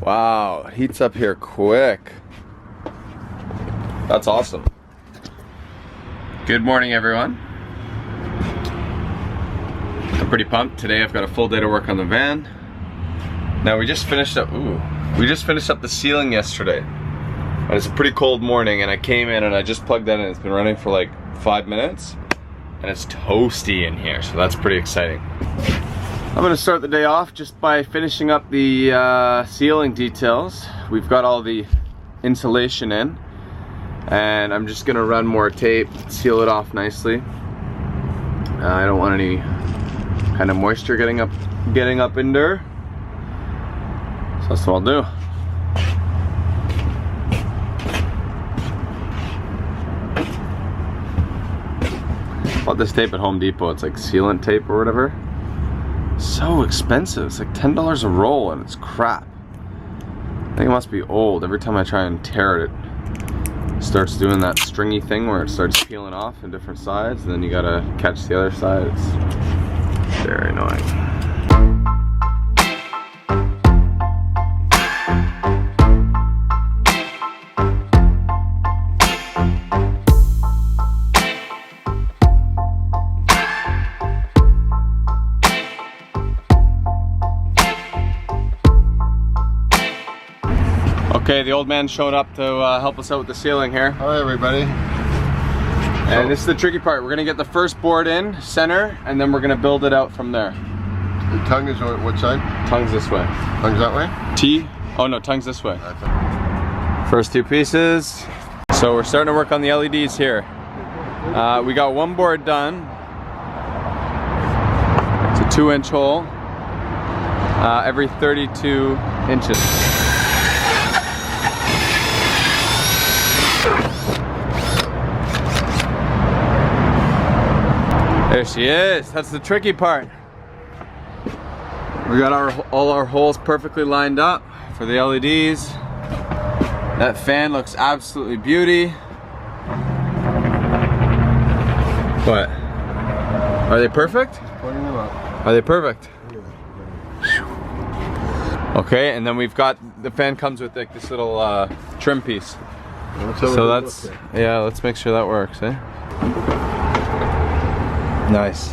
Wow, it heats up here quick. That's awesome. Good morning, everyone. I'm pretty pumped. Today I've got a full day to work on the van. Now we just finished up the ceiling yesterday. And it's a pretty cold morning and I came in and I just plugged in and it's been running for like 5 minutes. And it's toasty in here, so that's pretty exciting. I'm gonna start the day off just by finishing up the ceiling details. We've got all the insulation in, and I'm just gonna run more tape, seal it off nicely. I don't want any kind of moisture getting up in there. So that's what I'll do. Bought this tape at Home Depot. It's like sealant tape or whatever. So expensive. It's like $10 a roll and it's crap. I think it must be old. Every time I try and tear it, it starts doing that stringy thing where it starts peeling off in different sides and then you gotta catch the other side. It's very annoying. Okay, the old man showed up to help us out with the ceiling here. Hi everybody. And this is the tricky part. We're gonna get the first board in, center, and then we're gonna build it out from there. The tongue is on what side? Tongue's this way. Tongue's that way? T? Oh no, tongue's this way. First two pieces. So we're starting to work on the LEDs here. We got one board done. It's a 2-inch hole. Every 32 inches. There she is. That's the tricky part. We got all our holes perfectly lined up for the LEDs. That fan looks absolutely beauty. What? Are they perfect? Pointing them up. Are they perfect? Okay, and then we've got the fan comes with like this little trim piece. So that's let's make sure that works, eh? Nice.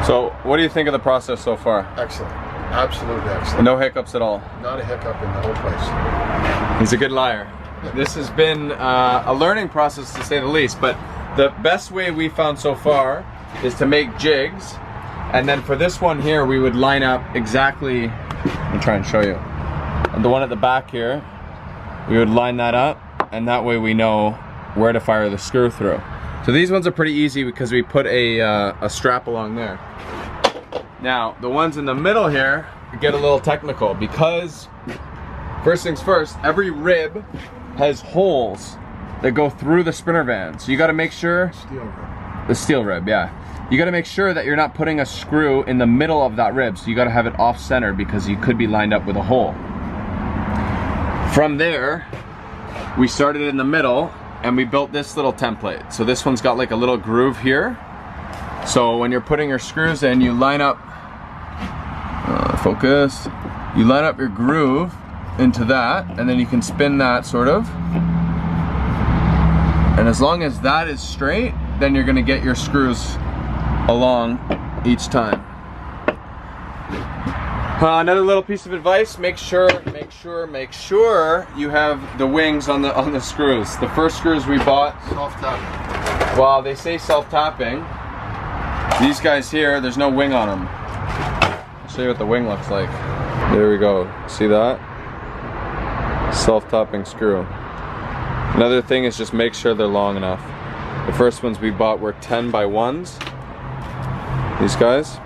So, what do you think of the process so far? Excellent. Absolutely excellent. No hiccups at all? Not a hiccup in the whole place. He's a good liar. This has been a learning process to say the least, but the best way we found so far is to make jigs, and then for this one here we would line up exactly, let me try and show you. And the one at the back here, we would line that up, and that way we know where to fire the screw through. So these ones are pretty easy because we put a strap along there. Now, the ones in the middle here get a little technical because, first things first, every rib has holes that go through the sprinter van. So you gotta make sure, the steel rib, yeah. You gotta make sure that you're not putting a screw in the middle of that rib. So you gotta have it off center because you could be lined up with a hole. From there, we started in the middle and we built this little template. So this one's got like a little groove here. So when you're putting your screws in, you line up, focus, you line up your groove into that, and then you can spin that sort of. And as long as that is straight, then you're gonna get your screws along each time. Another little piece of advice, make sure you have the wings on the screws. The first screws we bought, Self-tapping. well, they say self-tapping. These guys here, there's no wing on them. I'll show you what the wing looks like. There we go, see that? Self-tapping screw. Another thing is just make sure they're long enough. The first ones we bought were 10 by 1s. These guys.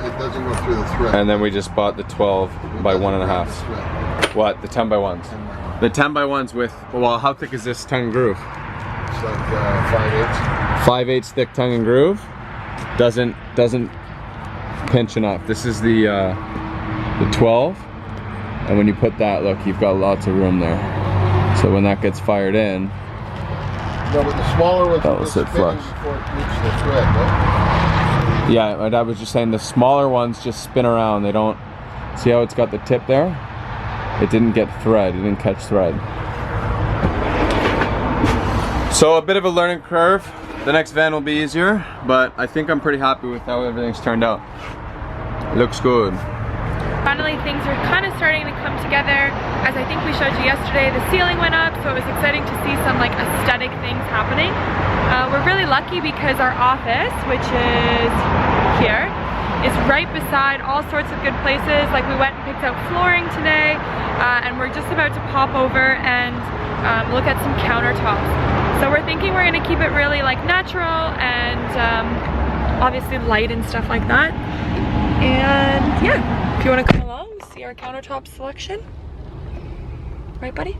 It doesn't go through the thread. And then we just bought the 12 by 1.5. What? The 10 by 1s? 10 by 1. The 10 by 1s with, well, how thick is this tongue and groove? It's like 5/8. 5/8 thick tongue and groove. Doesn't pinch enough. This is the 12. And when you put that, look, you've got lots of room there. So when that gets fired in, no, but the smaller ones that will sit flush. Before it reaches the thread, right? Yeah, my dad was just saying the smaller ones just spin around. They don't See how it's got the tip there? It didn't get thread, it didn't catch thread. So a bit of a learning curve. The next van will be easier, but I think I'm pretty happy with how everything's turned out. It looks good. Finally, things are kind of starting to come together. As I think we showed you yesterday, the ceiling went up, so it was exciting to see some like aesthetic things happening. We're really lucky because our office, which is here, is right beside all sorts of good places. Like we went and picked out flooring today, and we're just about to pop over and look at some countertops. So we're thinking we're gonna keep it really like natural and obviously light and stuff like that. And yeah, if you wanna come along, see our countertop selection. Right, buddy?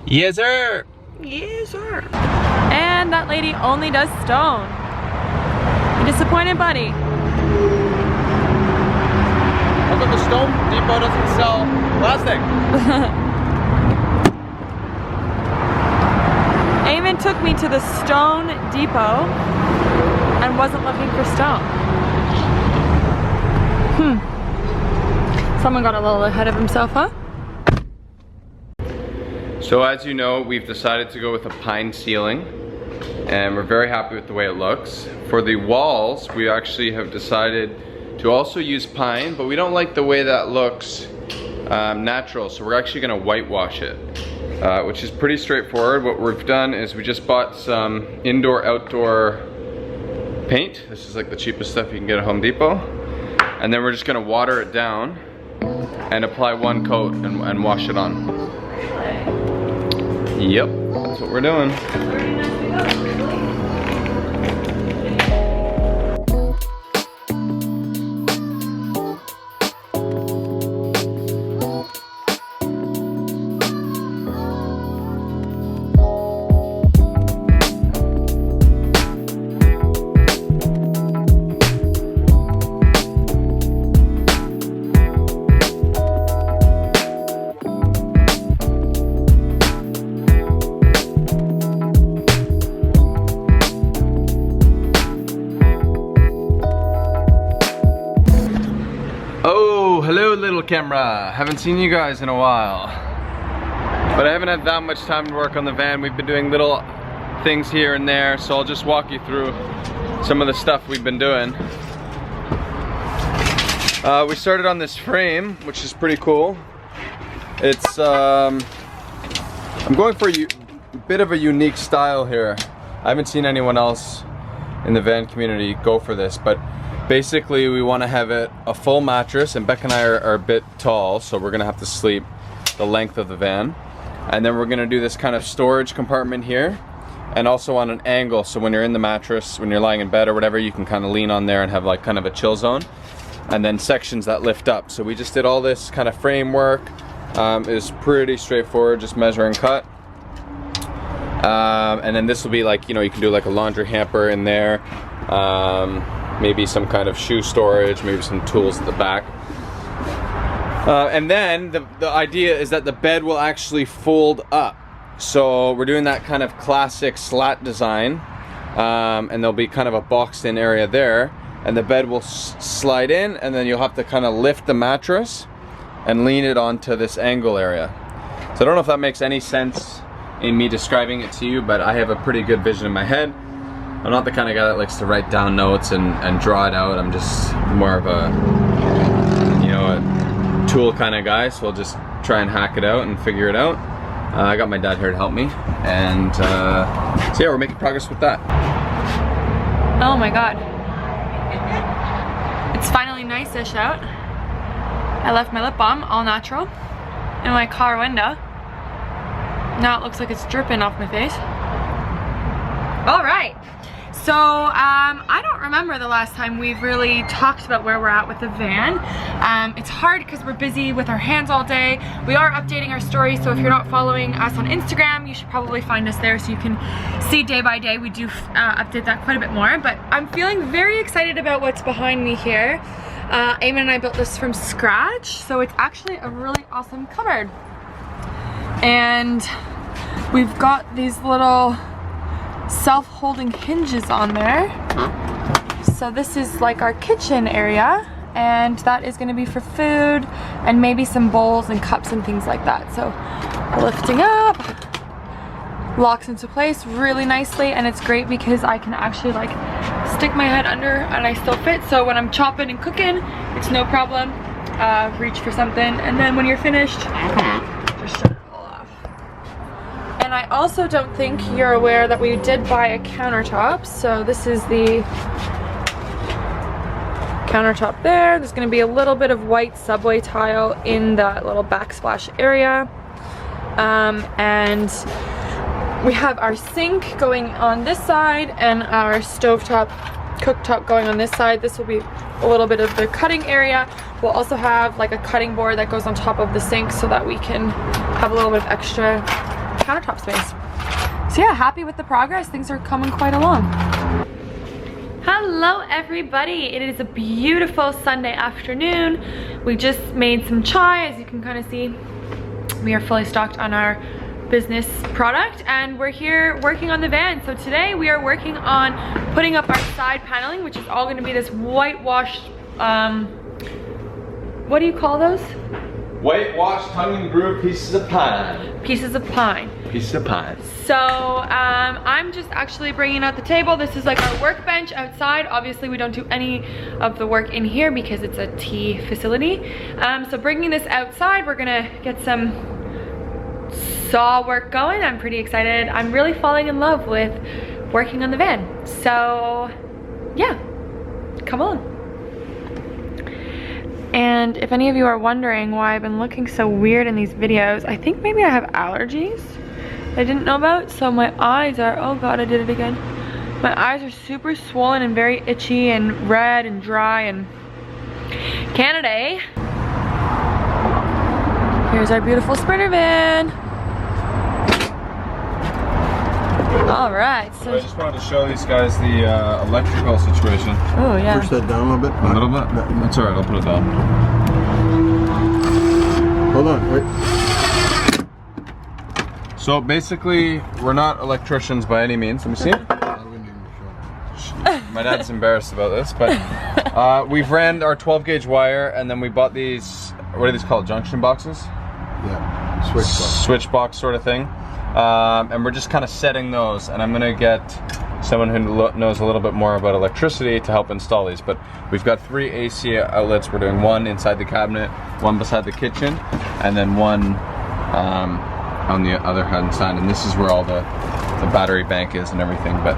Yes, sir. Yes, sir. And that lady only does stone. You disappointed, buddy? How come the Stone Depot doesn't sell plastic? Eamon took me to the Stone Depot and wasn't looking for stone. Someone got a little ahead of himself, huh? So as you know, we've decided to go with a pine ceiling, and we're very happy with the way it looks. For the walls, we actually have decided to also use pine, but we don't like the way that looks natural, so we're actually gonna whitewash it, which is pretty straightforward. What we've done is we just bought some indoor-outdoor paint. This is like the cheapest stuff you can get at Home Depot. And then we're just gonna water it down and apply one coat and wash it on. Yep, that's what we're doing. Hello little camera, haven't seen you guys in a while. But I haven't had that much time to work on the van. We've been doing little things here and there, so I'll just walk you through some of the stuff we've been doing. We started on this frame, which is pretty cool. It's, I'm going for a bit of a unique style here. I haven't seen anyone else in the van community go for this, but basically we want to have it a full mattress, and Beck and I are a bit tall, so we're gonna have to sleep the length of the van. And then we're gonna do this kind of storage compartment here, and also on an angle, so when you're in the mattress, when you're lying in bed or whatever, you can kind of lean on there and have like kind of a chill zone. And then sections that lift up. So we just did all this kind of framework. It's pretty straightforward, just measure and cut. And then this will be like, you know, you can do like a laundry hamper in there. Maybe some kind of shoe storage, maybe some tools at the back. And then the idea is that the bed will actually fold up. So we're doing that kind of classic slat design, and there'll be kind of a boxed in area there, and the bed will slide in, and then you'll have to kind of lift the mattress and lean it onto this angle area. So I don't know if that makes any sense in me describing it to you, but I have a pretty good vision in my head. I'm not the kind of guy that likes to write down notes and draw it out. I'm just more of a, you know, a tool kind of guy, so I'll just try and hack it out and figure it out. I got my dad here to help me, and so yeah, we're making progress with that. Oh my god. It's finally nice-ish out. I left my lip balm, all natural, in my car window. Now it looks like it's dripping off my face. All right. So, I don't remember the last time we've really talked about where we're at with the van. It's hard because we're busy with our hands all day. We are updating our story, so if you're not following us on Instagram, you should probably find us there so you can see day by day. We do update that quite a bit more, but I'm feeling very excited about what's behind me here. Eamon and I built this from scratch, so it's actually a really awesome cupboard. And we've got these little self-holding hinges on there. So this is like our kitchen area, and that is gonna be for food and maybe some bowls and cups and things like that. So lifting up, locks into place really nicely, and it's great because I can actually like stick my head under and I still fit. So when I'm chopping and cooking, it's no problem. Reach for something, and then when you're finished, just shut it all off. And I also don't think you're aware that we did buy a countertop. So this is the countertop there. There's going to be a little bit of white subway tile in that little backsplash area. And we have our sink going on this side and our stovetop cooktop going on this side. This will be a little bit of the cutting area. We'll also have like a cutting board that goes on top of the sink so that we can have a little bit of extra countertop space. So yeah, happy with the progress. Things are coming quite along. Hello everybody, it is a beautiful Sunday afternoon. We just made some chai. As you can kind of see, we are fully stocked on our business product, and we're here working on the van. So today we are working on putting up our side paneling, which is all going to be this whitewashed, what do you call those? Whitewashed tongue and groove pieces of pine. Pieces of pine. Pieces of pine. So I'm just actually bringing out the table. This is like our workbench outside. Obviously we don't do any of the work in here because it's a tea facility. So bringing this outside, we're gonna get some saw work going. I'm pretty excited. I'm really falling in love with working on the van. So yeah, come on. And if any of you are wondering why I've been looking so weird in these videos, I think maybe I have allergies I didn't know about. So my eyes are, oh god, I did it again. My eyes are super swollen and very itchy and red and dry and Canada, eh? Here's our beautiful Sprinter van. All right, so I just wanted to show these guys the electrical situation. oh yeah. Push that down a little bit. A little bit? That's alright, I'll put it down. Hold on, wait. So basically, we're not electricians by any means. Let me see. My dad's embarrassed about this, but we've ran our 12 gauge wire, and then we bought these, what are these called, junction boxes? Yeah, switch box. Switch box sort of thing. And we're just kind of setting those, and I'm gonna get someone who knows a little bit more about electricity to help install these. But we've got 3 AC outlets. We're doing one inside the cabinet, one beside the kitchen, and then one on the other hand side. And this is where all the battery bank is and everything. But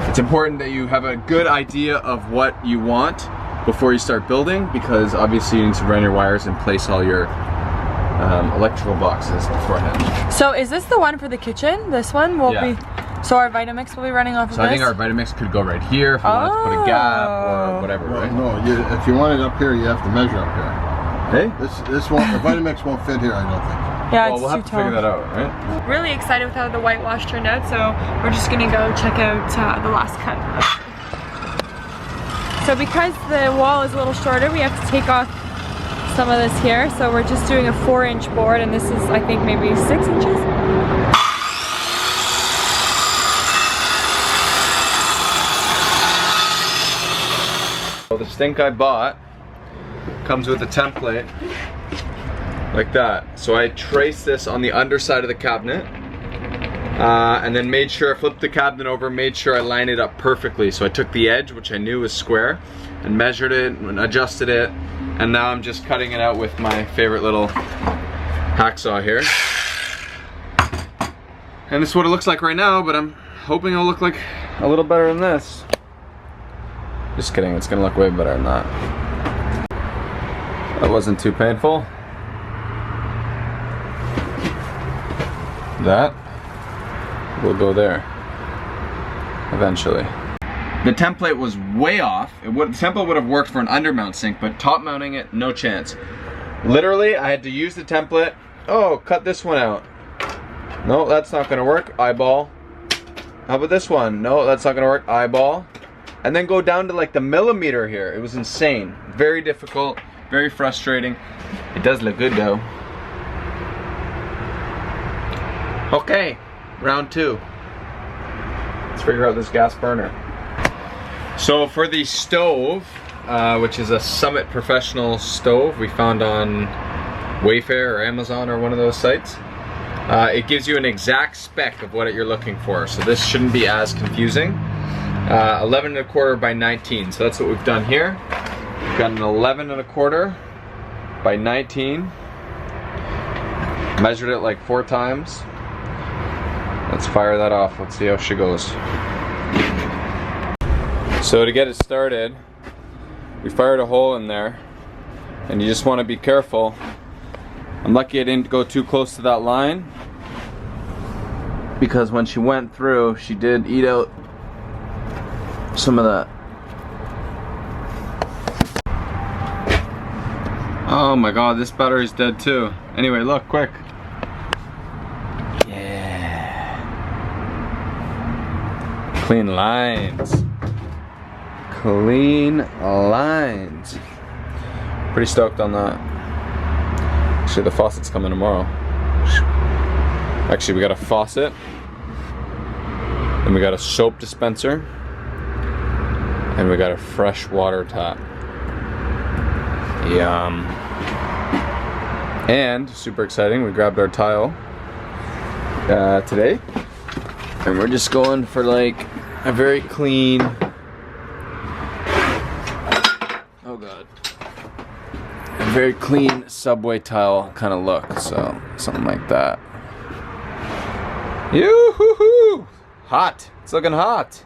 it's important that you have a good idea of what you want before you start building, because obviously you need to run your wires and place all your electrical boxes beforehand. So is this the one for the kitchen? This one will be, so our Vitamix will be running off of this? So I think our Vitamix could go right here if we wanted to put a gap or whatever, right? No, if you want it up here, you have to measure up here. Hey? This won't, the Vitamix won't fit here, I don't think. Yeah, well, it's we'll have too to tall. figure that out, right? Really excited with how the whitewash turned out, so we're just gonna go check out the last cut. So because the wall is a little shorter, we have to take off some of this here. So we're just doing a 4-inch board, and this is, I think, maybe 6 inches. So the stink I bought comes with a template like that. So I traced this on the underside of the cabinet, and then made sure I flipped the cabinet over, made sure I lined it up perfectly. So I took the edge, which I knew was square, and measured it and adjusted it. And now I'm just cutting it out with my favorite little hacksaw here. And this is what it looks like right now, but I'm hoping it'll look like a little better than this. Just kidding, it's gonna look way better than that. That wasn't too painful. That will go there eventually. The template was way off. The template would have worked for an undermount sink, but top mounting it, no chance. Literally, I had to use the template. Oh, cut this one out. No, that's not gonna work. Eyeball. How about this one? No, that's not gonna work. Eyeball. And then go down to like the millimeter here. It was insane. Very difficult, very frustrating. It does look good though. Okay, round 2. Let's figure out this gas burner. So for the stove, which is a Summit Professional stove we found on Wayfair or Amazon or one of those sites. It gives you an exact spec of what you're looking for, so this shouldn't be as confusing. 11 1/4 by 19, so that's what we've done here. We've got an 11 1/4 by 19. Measured it like 4 times. Let's fire that off. Let's see how she goes. So to get it started, we fired a hole in there, and you just want to be careful. I'm lucky I didn't go too close to that line, because when she went through, she did eat out some of that. Oh my god, this battery's dead too. Anyway, look, quick. Yeah. Clean lines. Clean lines. Pretty stoked on that. Actually, the faucet's coming tomorrow. Actually, we got a faucet. And we got a soap dispenser. And we got a fresh water tap. Yum. And, super exciting, we grabbed our tile today. And we're just going for like a very clean, oh god, a very clean subway tile kind of look. So, something like that. Yoo-hoo-hoo! Hot. It's looking hot.